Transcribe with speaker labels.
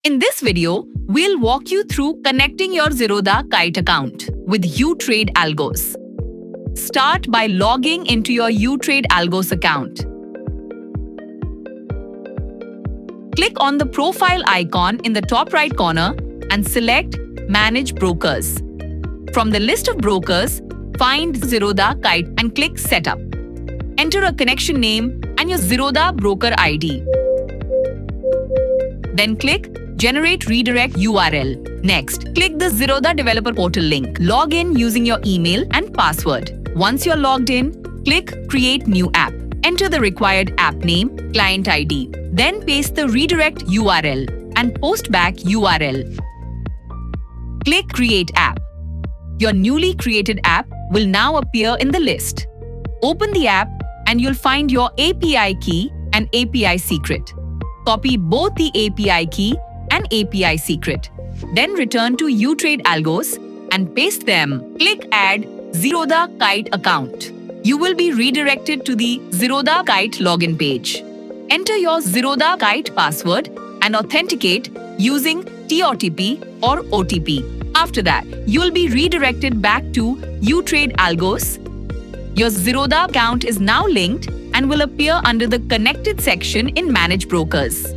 Speaker 1: In this video, we'll walk you through connecting your Zerodha Kite account with uTrade Algos. Start by logging into your uTrade Algos account. Click on the profile icon in the top right corner and select Manage Brokers. From the list of brokers, find Zerodha Kite and click Setup. Enter a connection name and your Zerodha Broker ID. Then click Generate Redirect URL. Next, click the Zerodha Developer Portal link. Log in using your email and password. Once you're logged in, click Create New App. Enter the required app name, client ID. Then paste the redirect URL and Postback URL. Click Create App. Your newly created app will now appear in the list. Open the app and you'll find your API key and API secret. Copy both the API key and API secret. Then return to uTrade Algos and paste them. Click Add Zerodha Kite account. You will be redirected to the Zerodha Kite login page. Enter your Zerodha Kite password and authenticate using TOTP or OTP. After that, you will be redirected back to uTrade Algos. Your Zerodha account is now linked and will appear under the Connected section in Manage Brokers.